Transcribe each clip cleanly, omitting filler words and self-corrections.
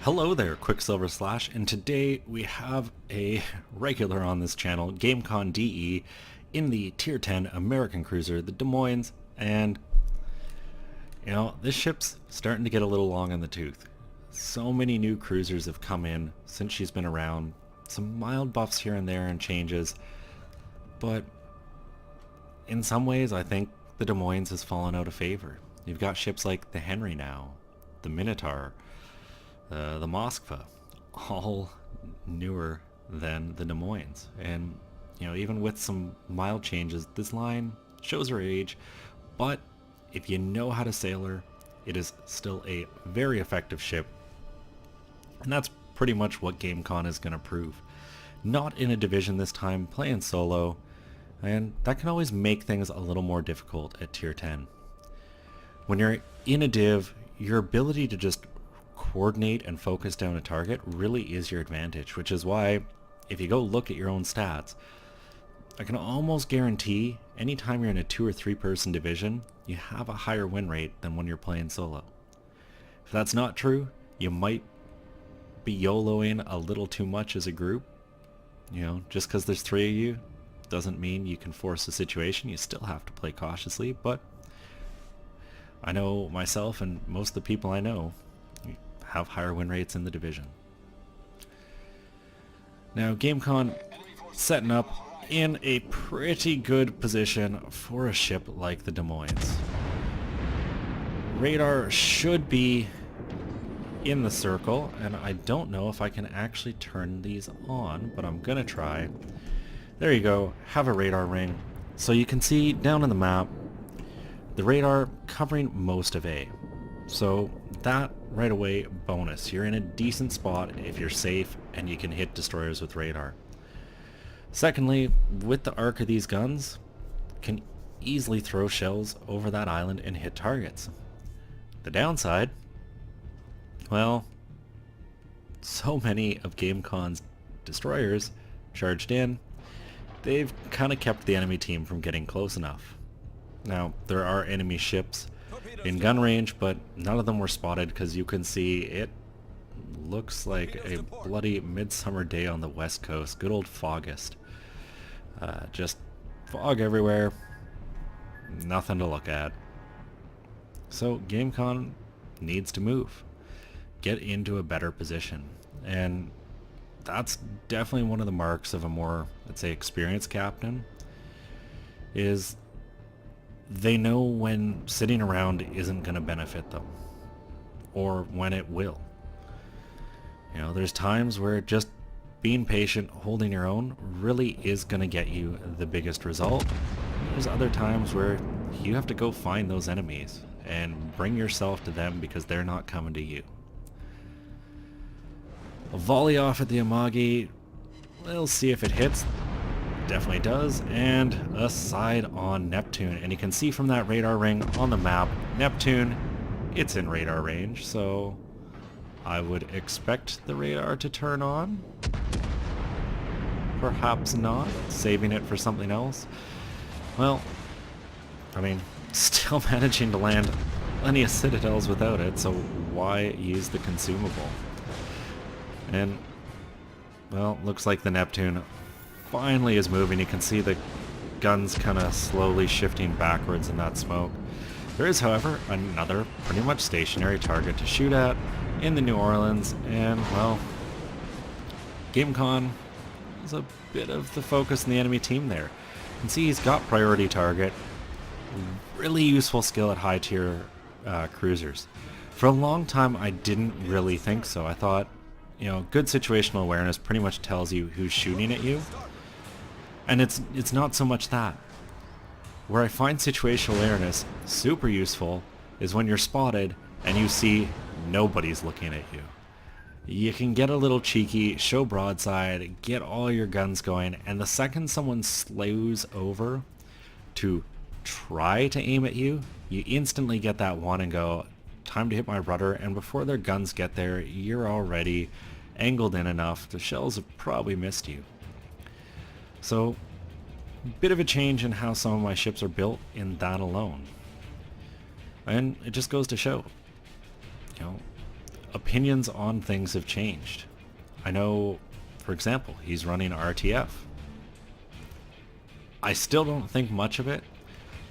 Hello there, Qckslvrslash, and today we have a regular on this channel, Gamesconde DE, in the Tier 10 American cruiser, the Des Moines, and, this ship's starting to get a little long in the tooth. So many new cruisers have come in since she's been around, some mild buffs here and there and changes, but in some ways I think the Des Moines has fallen out of favor. You've got ships like the Henry now, the Minotaur, the Moskva, all newer than the Des Moines. And, even with some mild changes, this line shows her age, but if you know how to sail her, it is still a very effective ship. And that's pretty much what Gamesconde is going to prove. Not in a division this time, playing solo, and that can always make things a little more difficult at Tier 10. When you're in a div, your ability to just coordinate and focus down a target really is your advantage, which is why if you go look at your own stats, I can almost guarantee anytime you're in a 2 or 3 person division, you have a higher win rate than when you're playing solo. If that's not true, you might be YOLOing a little too much as a group. Just because there's 3 of you doesn't mean you can force a situation. You still have to play cautiously, but I know myself and most of the people I know have higher win rates in the division. Now Gamesconde setting up in a pretty good position for a ship like the Des Moines. Radar should be in the circle, and I don't know if I can actually turn these on, but I'm gonna try. There you go, have a radar ring. So you can see down on the map the radar covering most of A. So that right away bonus. You're in a decent spot if you're safe and you can hit destroyers with radar. Secondly, with the arc of these guns, can easily throw shells over that island and hit targets. The downside, well, so many of Gamesconde's destroyers charged in, they've kind of kept the enemy team from getting close enough. Now, there are enemy ships in gun range, but none of them were spotted because you can see it looks like a bloody midsummer day on the west coast. Good old August. Just fog everywhere. Nothing to look at. So Gamesconde needs to move. Get into a better position. And that's definitely one of the marks of a more, let's say, experienced captain, is they know when sitting around isn't going to benefit them, or when it will. There's times where just being patient, holding your own, really is going to get you the biggest result. There's other times where you have to go find those enemies and bring yourself to them because they're not coming to you. A volley off at the Amagi, we'll see if it hits. Definitely does, and a side on Neptune, and you can see from that radar ring on the map, Neptune, it's in radar range, so I would expect the radar to turn on. Perhaps not, saving it for something else. Well, still managing to land plenty of citadels without it, so why use the consumable? And, well, looks like the Neptune finally is moving. You can see the guns kind of slowly shifting backwards in that smoke. There is, however, another pretty much stationary target to shoot at in the New Orleans, and, well, Gamesconde is a bit of the focus in the enemy team there. You can see he's got priority target. Really useful skill at high tier cruisers. For a long time I didn't really think so. I thought, good situational awareness pretty much tells you who's shooting at you. And it's not so much that. Where I find situational awareness super useful is when you're spotted and you see nobody's looking at you. You can get a little cheeky, show broadside, get all your guns going, and the second someone slows over to try to aim at you, you instantly get that one and go, time to hit my rudder, and before their guns get there, you're already angled in enough, the shells have probably missed you. So, bit of a change in how some of my ships are built in that alone. And it just goes to show, opinions on things have changed. I know, for example, he's running RTF. I still don't think much of it,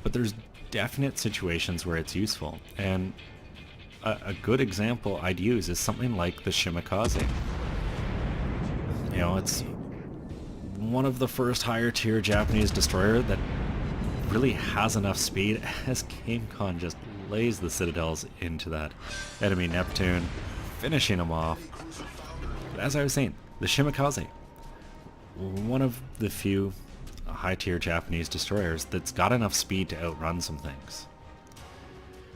but there's definite situations where it's useful. And a good example I'd use is something like the Qckslvrslash. You know, it's one of the first higher tier Japanese destroyer that really has enough speed as Gamesconde just lays the citadels into that enemy Neptune, finishing him off. But as I was saying, the Qckslvrslash, one of the few high tier Japanese destroyers that's got enough speed to outrun some things.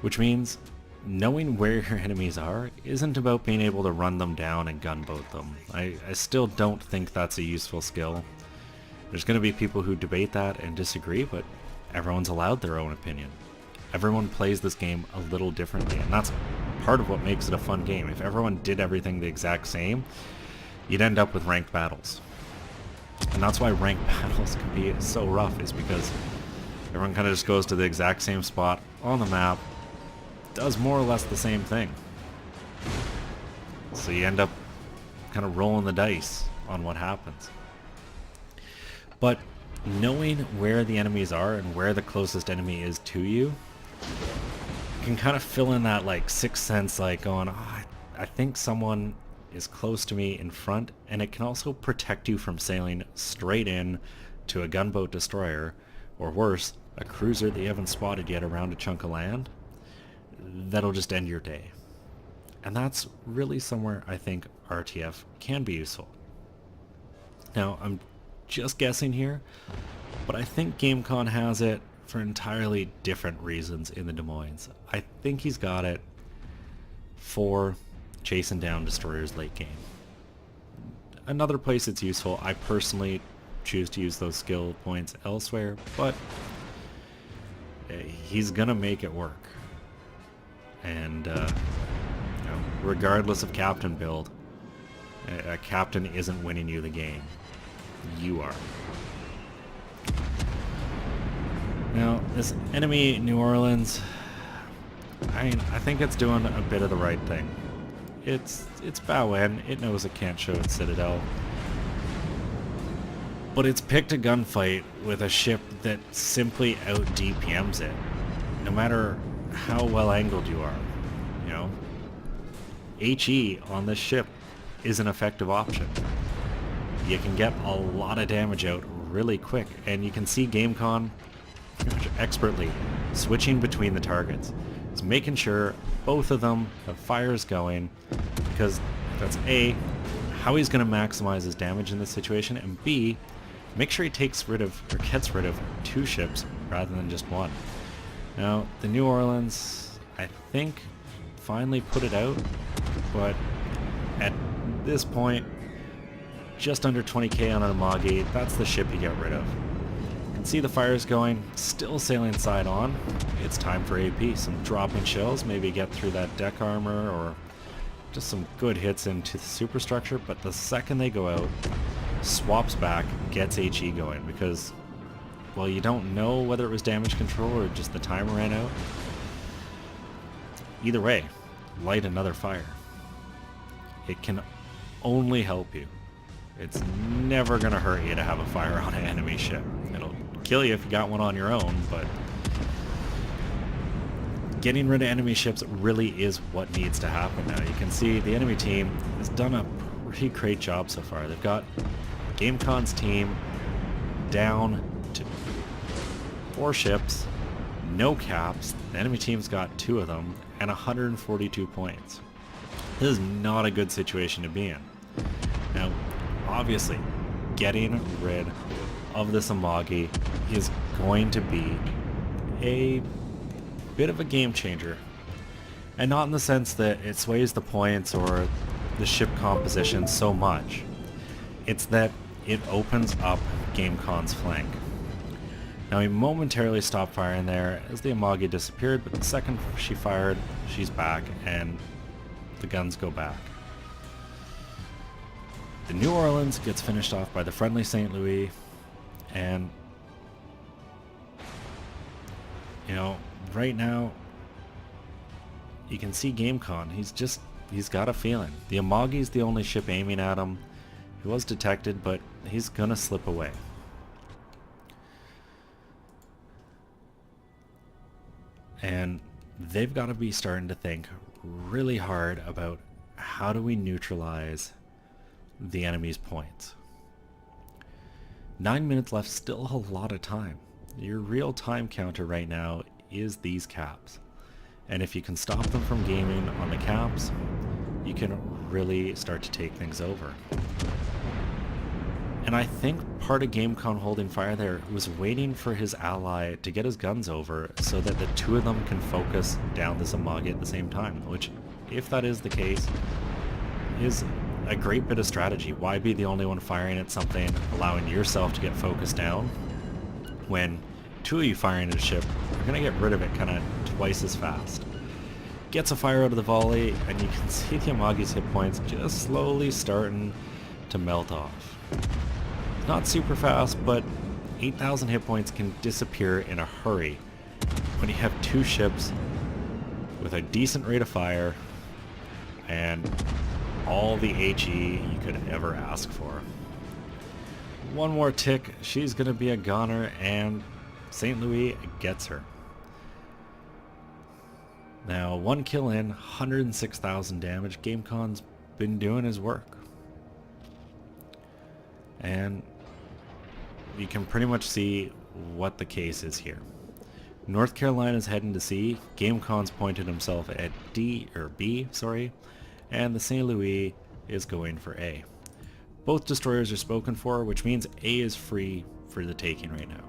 Which means knowing where your enemies are isn't about being able to run them down and gunboat them. I still don't think that's a useful skill. There's going to be people who debate that and disagree, but everyone's allowed their own opinion. Everyone plays this game a little differently, and that's part of what makes it a fun game. If everyone did everything the exact same, you'd end up with ranked battles. And that's why ranked battles can be so rough, is because everyone kind of just goes to the exact same spot on the map, does more or less the same thing. So you end up kind of rolling the dice on what happens. But knowing where the enemies are and where the closest enemy is to you can kind of fill in that like sixth sense, like going, oh, I think someone is close to me in front, and it can also protect you from sailing straight in to a gunboat destroyer, or worse, a cruiser that you haven't spotted yet around a chunk of land. That'll just end your day. And that's really somewhere I think RTF can be useful. Now, I'm just guessing here, but I think Gamesconde has it for entirely different reasons in the Des Moines. I think he's got it for chasing down destroyers late game. Another place it's useful, I personally choose to use those skill points elsewhere, but he's gonna make it work. And you know, regardless of captain build, a captain isn't winning you the game. You are. Now, this enemy New Orleans, I think it's doing a bit of the right thing. It's Bowen, it knows it can't show its citadel, but it's picked a gunfight with a ship that simply out DPMs it, no matter how well angled you are. You know, HE on this ship is an effective option. You can get a lot of damage out really quick, and you can see Gamesconde expertly switching between the targets. It's making sure both of them have fires going, because that's A, how he's going to maximize his damage in this situation, and B, make sure he takes rid of, or gets rid of, 2 ships rather than just 1. Now, the New Orleans, I think, finally put it out, but at this point, just under 20k on an Amagi, that's the ship you get rid of. You can see the fires going, still sailing side on. It's time for AP, some dropping shells, maybe get through that deck armor, or just some good hits into the superstructure, but the second they go out, swaps back, gets HE going, because, well, you don't know whether it was damage control or just the timer ran out. Either way, light another fire. It can only help you. It's never going to hurt you to have a fire on an enemy ship. It'll kill you if you got one on your own, but getting rid of enemy ships really is what needs to happen now. You can see the enemy team has done a pretty great job so far. They've got Gamesconde's team down to 4 ships, no caps. The enemy team's got 2 of them, and 142 points. This is not a good situation to be in. Now, obviously, getting rid of this Amagi is going to be a bit of a game changer. And not in the sense that it sways the points or the ship composition so much. It's that it opens up Gamesconde's flank. Now, he momentarily stopped firing there as the Amagi disappeared, but the second she fired, she's back, and the guns go back. The New Orleans gets finished off by the friendly St. Louis, and, you know, right now, you can see Gamesconde. He's just he's got a feeling. The Amagi's the only ship aiming at him. He was detected, but he's gonna slip away. And they've got to be starting to think really hard about how do we neutralize the enemy's points. 9 minutes left, still a lot of time. Your real time counter right now is these caps. And if you can stop them from gaming on the caps, you can really start to take things over. And I think part of Gamesconde holding fire there was waiting for his ally to get his guns over so that the two of them can focus down this Amagi at the same time, which, if that is the case, is a great bit of strategy. Why be the only one firing at something, allowing yourself to get focused down, when two of you firing at a ship are going to get rid of it kind of twice as fast. Gets a fire out of the volley, and you can see the Amagi's hit points just slowly starting to melt off. Not super fast, but 8,000 hit points can disappear in a hurry when you have two ships with a decent rate of fire and all the HE you could ever ask for. One more tick, she's going to be a goner, and St. Louis gets her. Now, 1 kill in, 106,000 damage. Gameconde's been doing his work. And you can pretty much see what the case is here. North Carolina's heading to C. Gameconde's pointed himself at B, and the St. Louis is going for A. Both destroyers are spoken for, which means A is free for the taking right now.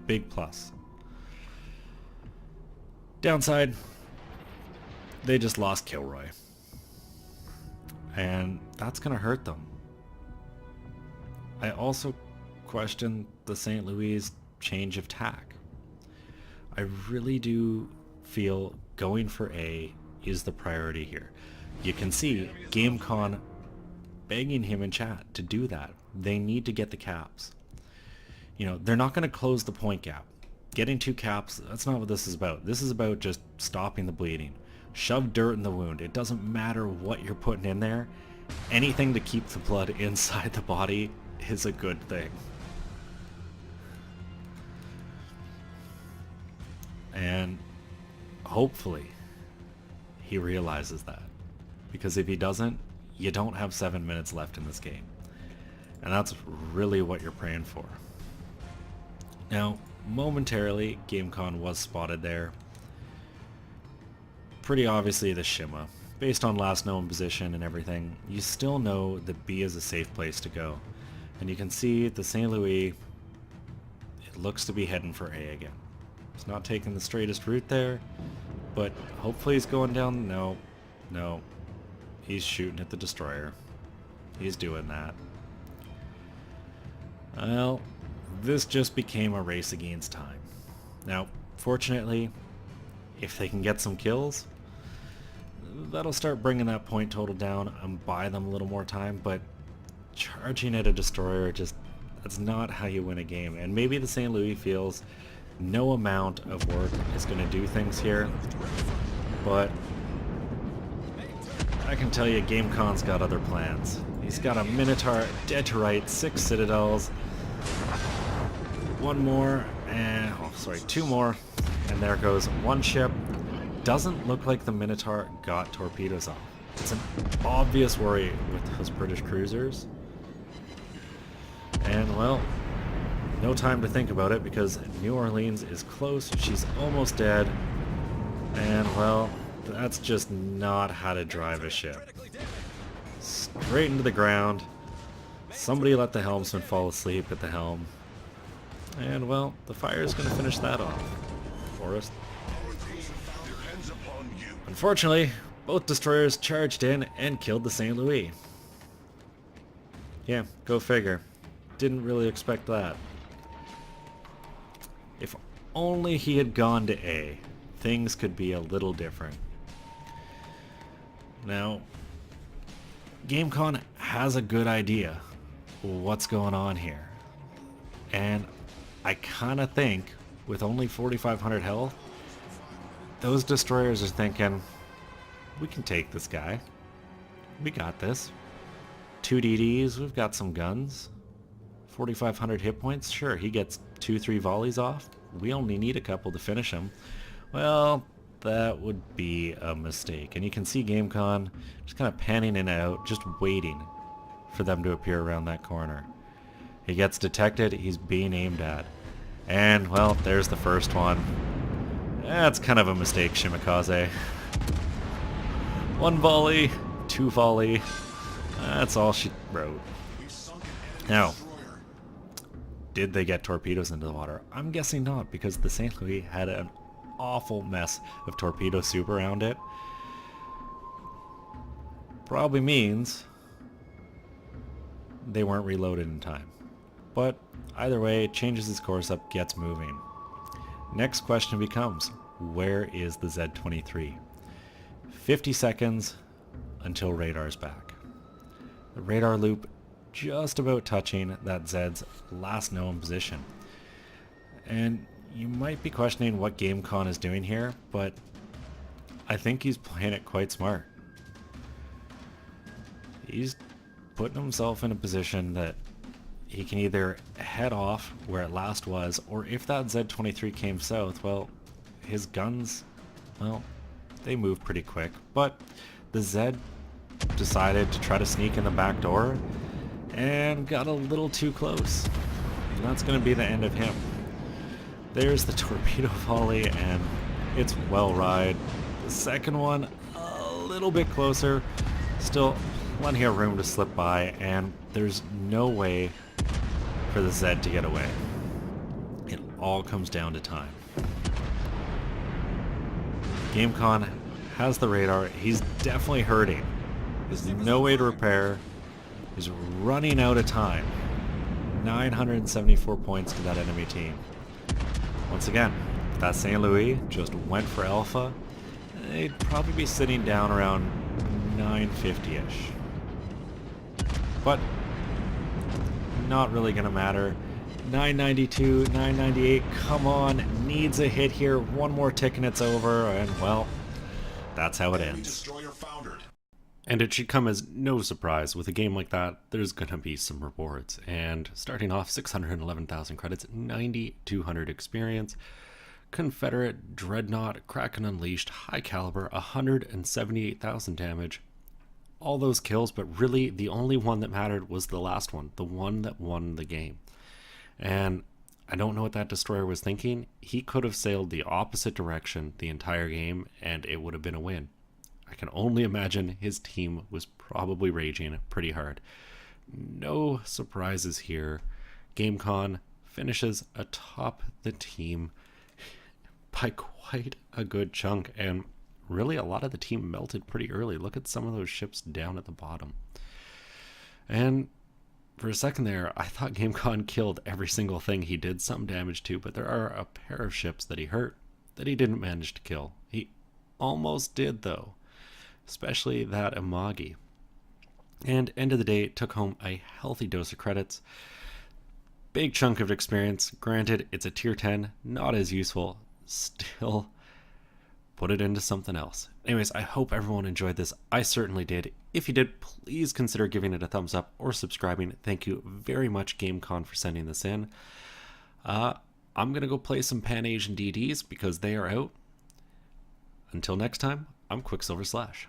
Big plus. Downside, they just lost Kilroy. And that's going to hurt them. I also question the St. Louis' change of tack. I really do feel going for A is the priority here. You can see Gamesconde begging him in chat to do that. They need to get the caps. You know, they're not going to close the point gap. Getting 2 caps, that's not what this is about. This is about just stopping the bleeding. Shove dirt in the wound. It doesn't matter what you're putting in there. Anything to keep the blood inside the body is a good thing. And hopefully he realizes that. Because if he doesn't, you don't have 7 minutes left in this game. And that's really what you're praying for. Now, momentarily, Gamesconde was spotted there. Pretty obviously the Shima. Based on last known position and everything, you still know that B is a safe place to go. And you can see the St. Louis, it looks to be heading for A again. He's not taking the straightest route there, but hopefully he's going down. No. He's shooting at the destroyer. He's doing that. Well, this just became a race against time. Now, fortunately, if they can get some kills, that'll start bringing that point total down and buy them a little more time, but charging at a destroyer, that's not how you win a game. And maybe the St. Louis feels no amount of work is going to do things here, but I can tell you Gameconde's got other plans. He's got a Minotaur dead to right, 6 Citadels, 1 more, and two more, and there goes 1 ship. Doesn't look like the Minotaur got torpedoes off. It's an obvious worry with those British cruisers. And well, no time to think about it because New Orleans is close. She's almost dead. And well, that's just not how to drive a ship. Straight into the ground. Somebody let the helmsman fall asleep at the helm. And well, the fire is going to finish that off. Forrest. Unfortunately, both destroyers charged in and killed the St. Louis. Yeah, go figure. Didn't really expect that. If only he had gone to A, things could be a little different. Now, Gamesconde has a good idea what's going on here. And I kind of think, with only 4,500 health, those destroyers are thinking, we can take this guy. We got this. 2 DDs, we've got some guns. 4,500 hit points, sure, he gets 2-3 volleys off. We only need a couple to finish him. Well, that would be a mistake. And you can see Gamesconde just kind of panning in and out, just waiting for them to appear around that corner. He gets detected, he's being aimed at. And, well, there's the first one. That's kind of a mistake, Qckslvrslash. 1 volley, 2 volley. That's all she wrote. Now, did they get torpedoes into the water? I'm guessing not, because the St. Louis had an awful mess of torpedo soup around it. Probably means they weren't reloaded in time. But either way, it changes its course up, gets moving. Next question becomes, where is the Z-23? 50 seconds until radar's back. The radar loop just about touching that Zed's last known position. And you might be questioning what Gamesconde is doing here, but I think he's playing it quite smart. He's putting himself in a position that he can either head off where it last was, or if that Z-23 came south, well, his guns, well, they move pretty quick. But the Zed decided to try to sneak in the back door and got a little too close. And that's going to be the end of him. There's the torpedo volley, and it's well ride. The second one, a little bit closer. Still plenty of room to slip by, and there's no way for the Zed to get away. It all comes down to time. Gamesconde has the radar. He's definitely hurting. There's no way to repair. He's running out of time. 974 points to that enemy team. Once again, if that St. Louis just went for Alpha, they'd probably be sitting down around 950-ish. But not really going to matter. 992, 998, come on, needs a hit here. One more tick and it's over, and well, that's how it ends. And it should come as no surprise, with a game like that, there's going to be some rewards. And starting off, 611,000 credits, 9,200 experience, Confederate, Dreadnought, Kraken Unleashed, High Caliber, 178,000 damage. All those kills, but really the only one that mattered was the last one, the one that won the game. And I don't know what that destroyer was thinking. He could have sailed the opposite direction the entire game, and it would have been a win. I can only imagine his team was probably raging pretty hard. No surprises here. Gamesconde finishes atop the team by quite a good chunk, and really a lot of the team melted pretty early. Look at some of those ships down at the bottom. And for a second there, I thought Gamesconde killed every single thing he did some damage to, but there are a pair of ships that he hurt that he didn't manage to kill. He almost did, though, especially that Amagi. And end of the day, took home a healthy dose of credits. Big chunk of experience. Granted, it's a tier 10, not as useful. Still, put it into something else. Anyways, I hope everyone enjoyed this. I certainly did. If you did, please consider giving it a thumbs up or subscribing. Thank you very much, Gamesconde, for sending this in. I'm going to go play some Pan Asian DDs because they are out. Until next time, I'm Qckslvrslash.